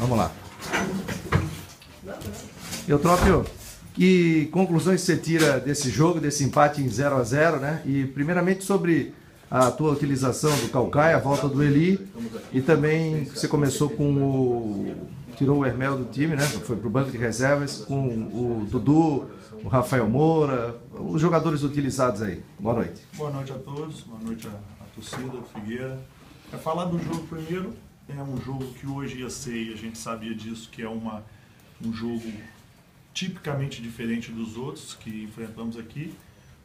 Vamos lá. Eutrópio, que conclusões você tira desse jogo, desse empate em 0-0, né? E primeiramente sobre a tua utilização do Caucaia, a volta do Eli, e também você começou tirou o Hermel do time, né? Foi para o banco de reservas, com o Dudu, o Rafael Moura, os jogadores utilizados aí. Boa noite. Boa noite a todos, boa noite à torcida do Figueira. Para falar do jogo primeiro, é um jogo que hoje ia ser, e a gente sabia disso, que é um jogo tipicamente diferente dos outros que enfrentamos aqui,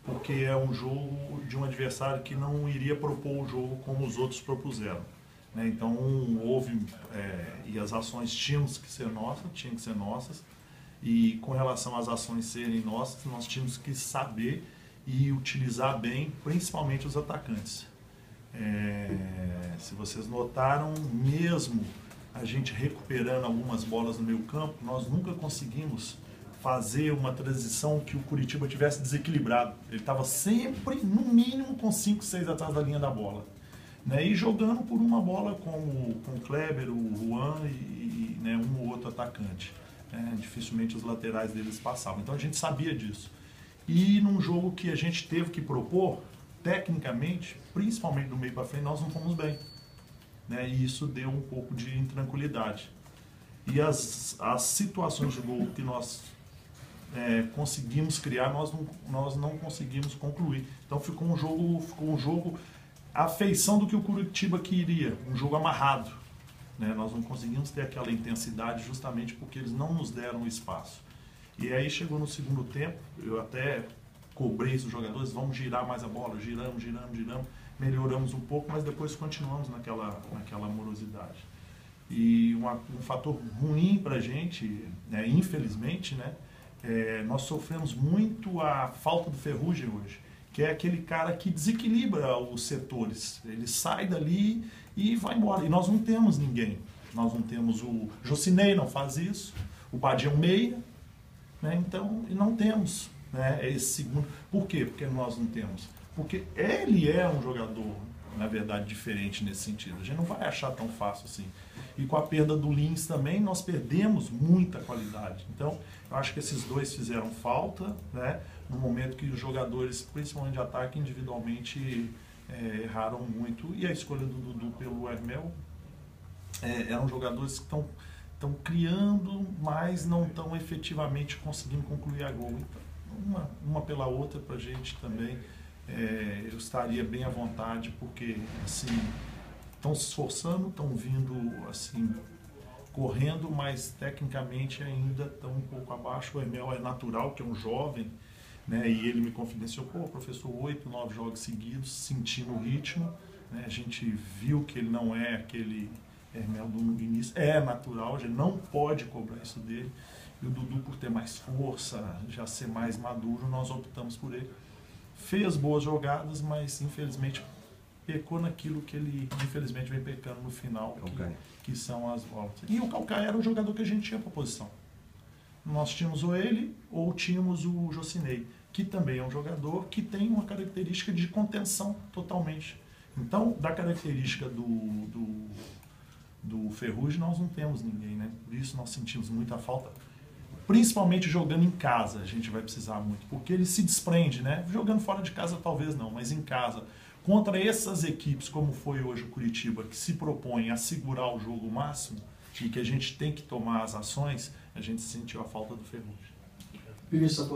porque é um jogo de um adversário que não iria propor o jogo como os outros propuseram, né? Então houve, e as ações tinham que ser nossas, e com relação às ações serem nossas, nós tínhamos que saber e utilizar bem, principalmente os atacantes. Se vocês notaram, mesmo a gente recuperando algumas bolas no meio campo, nós nunca conseguimos fazer uma transição que o Curitiba tivesse desequilibrado. Ele estava sempre, no mínimo, com 5, 6 atrás da linha da bola, né? E jogando por uma bola com o Kleber, o Juan e né, um ou outro atacante. Dificilmente os laterais deles passavam. Então a gente sabia disso. E num jogo que a gente teve que propor, tecnicamente, principalmente do meio para frente, nós não fomos bem, né? E isso deu um pouco de intranquilidade. E as situações de gol que nós conseguimos criar, nós não conseguimos concluir. Então ficou um jogo a feição do que o Curitiba queria, um jogo amarrado, né? Nós não conseguimos ter aquela intensidade justamente porque eles não nos deram espaço. E aí chegou no segundo tempo, eu até cobrei os jogadores, vamos girar mais a bola, giramos, melhoramos um pouco, mas depois continuamos naquela morosidade. E um fator ruim para a gente, né, infelizmente, né, nós sofremos muito a falta do Ferrugem hoje, que é aquele cara que desequilibra os setores. Ele sai dali e vai embora. E nós não temos ninguém. Nós não temos o Jocinei, não faz isso, o Badia é um meia, né, então, e não temos, né, esse segundo. Por quê? Porque nós não temos. Porque ele é um jogador, na verdade, diferente nesse sentido. A gente não vai achar tão fácil assim. E com a perda do Lins também, nós perdemos muita qualidade. Então, eu acho que esses dois fizeram falta, né? No momento que os jogadores, principalmente de ataque, individualmente erraram muito. E a escolha do Dudu pelo Hermel, eram jogadores que estão criando, mas não estão efetivamente conseguindo concluir a gol. Então, uma pela outra, para a gente também, eu estaria bem à vontade, porque assim, estão se esforçando, estão vindo assim, correndo, mas tecnicamente ainda estão um pouco abaixo. O Hermel é natural, que é um jovem, né? E ele me confidenciou, professor, 8, 9 jogos seguidos, sentindo o ritmo, né? A gente viu que ele não é aquele Hermel do início, é natural, a gente não pode cobrar isso dele. E o Dudu, por ter mais força, já ser mais maduro, nós optamos por ele. Fez boas jogadas, mas infelizmente pecou naquilo que ele infelizmente vem pecando no final, que são as voltas. E o Caucaia era o jogador que a gente tinha para a posição. Nós tínhamos ou ele ou tínhamos o Jocinei, que também é um jogador que tem uma característica de contenção totalmente. Então, da característica do Ferrugem, nós não temos ninguém, né? Por isso nós sentimos muita falta. Principalmente jogando em casa, a gente vai precisar muito, porque ele se desprende, né? Jogando fora de casa talvez não, mas em casa, contra essas equipes, como foi hoje o Curitiba, que se propõe a segurar o jogo máximo e que a gente tem que tomar as ações, a gente sentiu a falta do Ferrugem. Vinícius,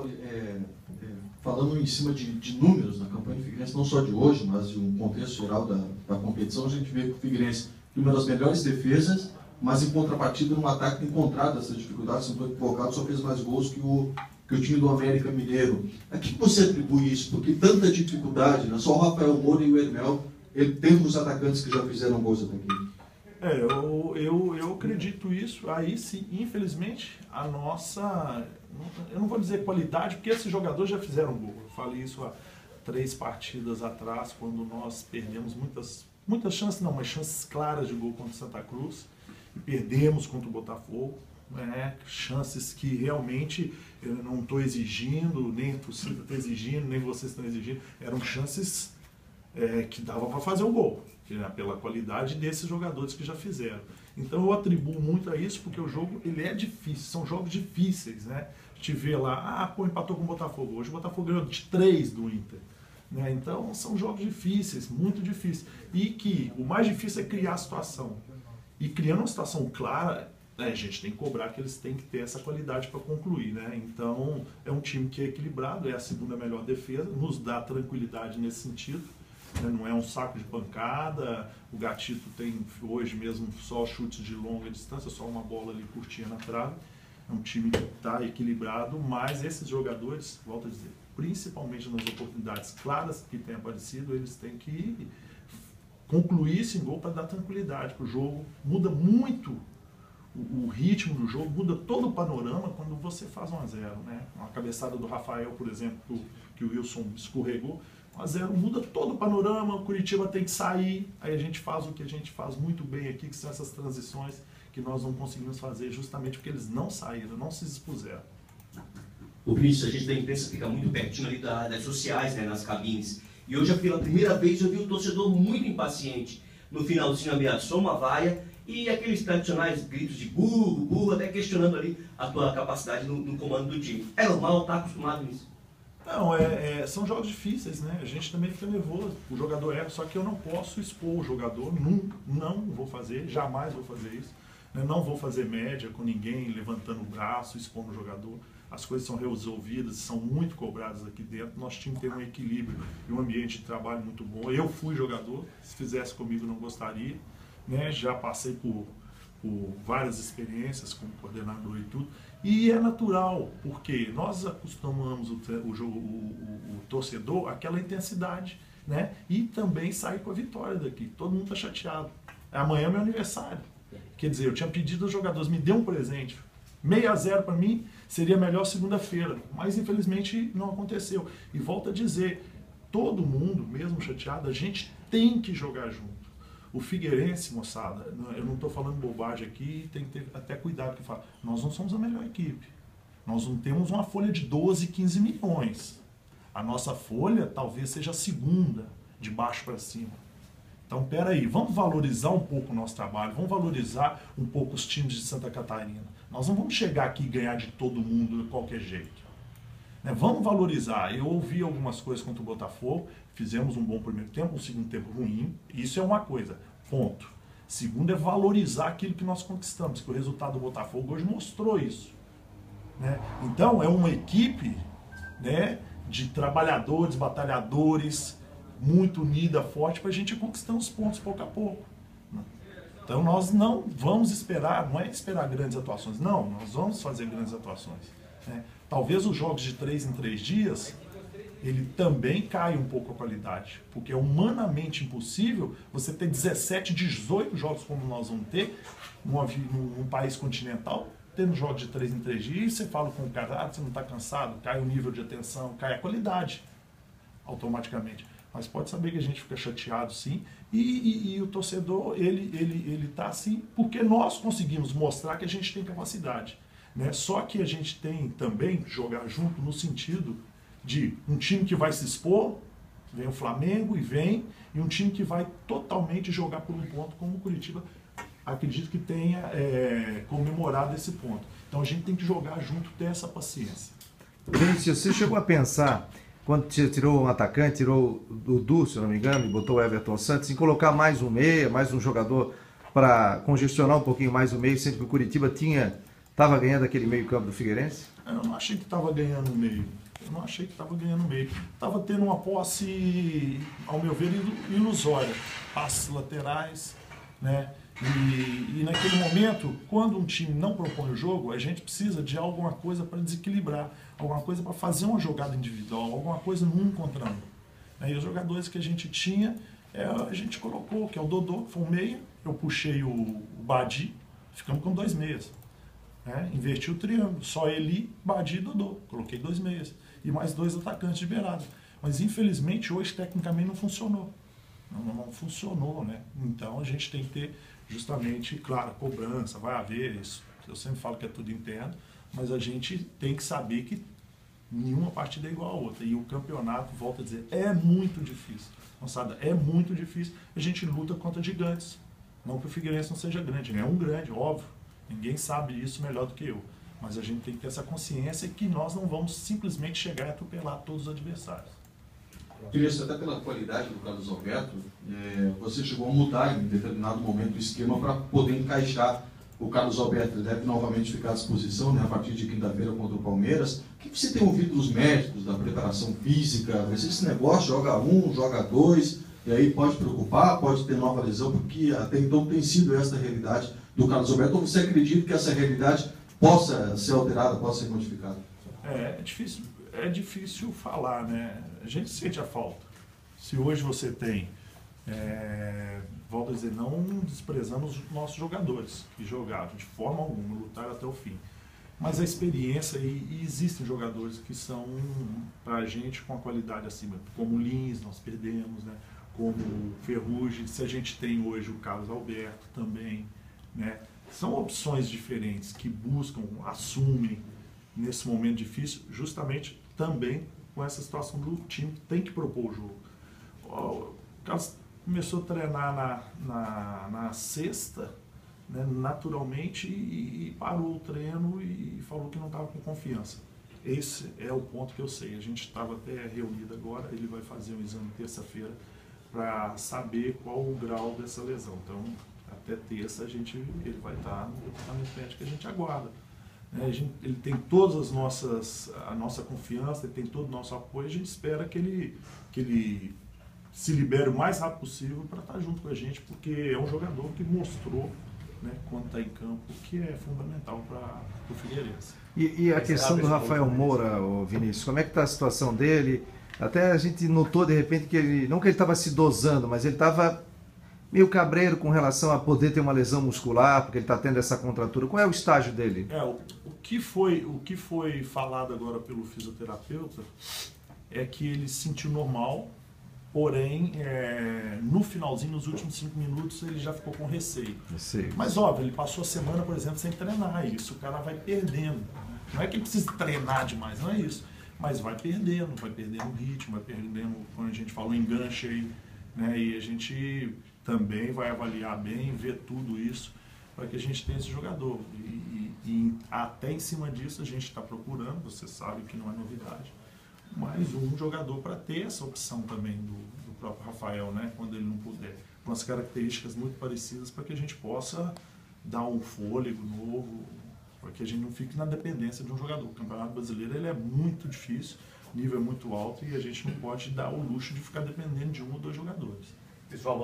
falando em cima de números na campanha do Figueirense, não só de hoje, mas de um contexto geral da competição, a gente vê que o Figueirense tem uma das melhores defesas, mas em contrapartida, no ataque tem encontrado essas dificuldades, se não estou equivocado, só fez mais gols que o time do América Mineiro. A que você atribui isso? Porque tanta dificuldade, né? Só o Rafael Moura e o Hermel, temos os atacantes que já fizeram gols até aqui. Eu acredito isso. Aí sim, infelizmente, a nossa, eu não vou dizer qualidade, porque esses jogadores já fizeram gol. Eu falei isso há 3 partidas atrás, quando nós perdemos muitas chances, não, mas chances claras de gol contra o Santa Cruz. E perdemos contra o Botafogo, né? Chances que realmente eu não estou exigindo, nem a torcida está exigindo, nem vocês estão exigindo. Eram chances que dava para fazer o gol, pela qualidade desses jogadores que já fizeram. Então eu atribuo muito a isso, porque o jogo ele é difícil, são jogos difíceis, né? A gente vê lá, pô, empatou com o Botafogo, hoje o Botafogo ganhou de 3 do Inter. Né? Então são jogos difíceis, muito difíceis. E que o mais difícil é criar a situação. E criando uma situação clara, a gente tem que cobrar que eles têm que ter essa qualidade para concluir. Né? Então é um time que é equilibrado, é a segunda melhor defesa, nos dá tranquilidade nesse sentido. Né? Não é um saco de pancada, o Gatito tem hoje mesmo só chutes de longa distância, só uma bola ali curtinha na trave. É um time que está equilibrado, mas esses jogadores, volto a dizer, principalmente nas oportunidades claras que têm aparecido, eles têm que concluir esse gol para dar tranquilidade para o jogo. Muda muito o ritmo do jogo, muda todo o panorama quando você faz 1 a 0, né? Uma cabeçada do Rafael, por exemplo, que o Wilson escorregou, 1 a 0 muda todo o panorama, o Curitiba tem que sair, aí a gente faz o que a gente faz muito bem aqui, que são essas transições que nós não conseguimos fazer justamente porque eles não saíram, não se expuseram. O Vinícius, a gente da imprensa fica muito pertinho ali das sociais, né, nas cabines. E hoje, pela primeira vez, eu vi um torcedor muito impaciente. No finalzinho ameaçou uma vaia e aqueles tradicionais gritos de burro, burro, até questionando ali a tua capacidade no comando do time. É normal, está acostumado nisso? Não, são jogos difíceis, né? A gente também fica nervoso, o jogador erra, só que eu não posso expor o jogador, não vou fazer, jamais vou fazer isso. Não vou fazer média com ninguém levantando o braço, expondo o jogador. As coisas são resolvidas, são muito cobradas aqui dentro. Nosso time tem um equilíbrio e um ambiente de trabalho muito bom. Eu fui jogador, se fizesse comigo não gostaria. Né? Já passei por várias experiências como coordenador e tudo. E é natural, porque nós acostumamos o torcedor àquela intensidade. Né? E também sair com a vitória daqui. Todo mundo está chateado. Amanhã é meu aniversário. Quer dizer, eu tinha pedido aos jogadores, me dê um presente. 6 a 0 para mim seria melhor segunda-feira, mas infelizmente não aconteceu. E volto a dizer, todo mundo, mesmo chateado, a gente tem que jogar junto. O Figueirense, moçada, eu não estou falando bobagem aqui, tem que ter até cuidado que fala. Nós não somos a melhor equipe. Nós não temos uma folha de 12, 15 milhões. A nossa folha talvez seja a segunda, de baixo para cima. Então, peraí, vamos valorizar um pouco o nosso trabalho, vamos valorizar um pouco os times de Santa Catarina. Nós não vamos chegar aqui e ganhar de todo mundo de qualquer jeito. Né? Vamos valorizar. Eu ouvi algumas coisas contra o Botafogo, fizemos um bom primeiro tempo, um segundo tempo ruim, isso é uma coisa, ponto. Segundo é valorizar aquilo que nós conquistamos, que o resultado do Botafogo hoje mostrou isso. Né? Então, é uma equipe, né, de trabalhadores, batalhadores, muito unida, forte, para a gente conquistar os pontos pouco a pouco. Então nós não vamos esperar, não é esperar grandes atuações, não, nós vamos fazer grandes atuações. Né? Talvez os jogos de 3 em 3 dias, ele também caia um pouco a qualidade, porque é humanamente impossível você ter 17, 18 jogos como nós vamos ter num país continental, tendo jogos de 3 em 3 dias, e você fala com o cara, você não está cansado, cai o nível de atenção, cai a qualidade, automaticamente. Mas pode saber que a gente fica chateado, sim, e o torcedor, ele tá assim, porque nós conseguimos mostrar que a gente tem capacidade. Né? Só que a gente tem também que jogar junto no sentido de um time que vai se expor, vem o Flamengo e um time que vai totalmente jogar por um ponto, como o Curitiba, acredito que tenha comemorado esse ponto. Então a gente tem que jogar junto, ter essa paciência. Vinícius, você chegou a pensar, quando tirou um atacante, tirou o Dudu, se não me engano, e botou o Everton Santos, em colocar mais um meia, mais um jogador para congestionar um pouquinho mais o meio, sendo que o Curitiba estava ganhando aquele meio campo do Figueirense? Eu não achei que estava ganhando o meio. Estava tendo uma posse, ao meu ver, ilusória. Passes laterais, né? E naquele momento, quando um time não propõe o jogo, a gente precisa de alguma coisa para desequilibrar, alguma coisa para fazer uma jogada individual, alguma coisa no 1 contra 1. E os jogadores que a gente tinha, a gente colocou, que é o Dodô, que foi um meia, eu puxei o Badi, ficamos com 2 meias. Inverti o triângulo, só Eli, Badi e Dodô, coloquei 2 meias. E mais 2 atacantes de beirada. Mas infelizmente hoje tecnicamente não funcionou. Não funcionou, né? Então a gente tem que ter justamente, claro, cobrança, vai haver isso. Eu sempre falo que é tudo interno, mas a gente tem que saber que nenhuma partida é igual a outra. E o campeonato, volto a dizer, é muito difícil. Moçada, é muito difícil. A gente luta contra gigantes. Não que o Figueirense não seja grande, é um grande, óbvio. Ninguém sabe isso melhor do que eu. Mas a gente tem que ter essa consciência que nós não vamos simplesmente chegar e atropelar todos os adversários. Figueirense, até pela qualidade do Carlos Alberto, você chegou a mudar em determinado momento o esquema para poder encaixar o Carlos Alberto. Ele deve novamente ficar à disposição, né, a partir de quinta-feira contra o Palmeiras. O que você tem ouvido dos médicos, da preparação física? Esse negócio, joga um, joga dois, e aí pode preocupar, pode ter nova lesão, porque até então tem sido essa a realidade do Carlos Alberto. Ou você acredita que essa realidade possa ser alterada, possa ser modificada? É difícil falar, né? A gente sente a falta. Se hoje você tem, volto a dizer, não desprezando os nossos jogadores que jogaram de forma alguma, lutaram até o fim. Mas a experiência, e existem jogadores que são, para a gente, com a qualidade acima, como o Lins, nós perdemos, né? Como o Ferrugem, se a gente tem hoje o Carlos Alberto também, né? São opções diferentes que buscam, assumem nesse momento difícil, justamente também com essa situação do time que tem que propor o jogo. O Carlos começou a treinar na sexta, né, naturalmente, e parou o treino e falou que não estava com confiança. Esse é o ponto que eu sei. A gente estava até reunido agora, ele vai fazer um exame terça-feira para saber qual o grau dessa lesão. Então, até terça ele vai estar no tratamento médico que a gente aguarda. Ele tem todas a nossa confiança, ele tem todo o nosso apoio, a gente espera que ele se libere o mais rápido possível para estar junto com a gente, porque é um jogador que mostrou, né, quando está em campo, que é fundamental para o Figueirense. E a questão do Rafael Moura, Vinícius, como é que está a situação dele? Até a gente notou de repente que ele, não que ele estava se dosando, mas ele estava meio cabreiro com relação a poder ter uma lesão muscular, porque ele está tendo essa contratura. Qual é o estágio dele? O que foi falado agora pelo fisioterapeuta é que ele se sentiu normal, porém, no finalzinho, nos últimos 5 minutos, ele já ficou com receio. Mas, óbvio, ele passou a semana, por exemplo, sem treinar, e isso o cara vai perdendo. Não é que ele precisa treinar demais, não é isso. Mas vai perdendo o ritmo, vai perdendo, quando a gente fala, o enganche aí, né? E a gente também vai avaliar bem, ver tudo isso, para que a gente tenha esse jogador. E até em cima disso a gente está procurando, você sabe que não é novidade, mais um jogador para ter essa opção também do próprio Rafael, né, quando ele não puder, com as características muito parecidas, para que a gente possa dar um fôlego novo, para que a gente não fique na dependência de um jogador. O Campeonato Brasileiro ele é muito difícil, o nível é muito alto, e a gente não pode dar o luxo de ficar dependendo de 1 ou 2 jogadores. Pessoal,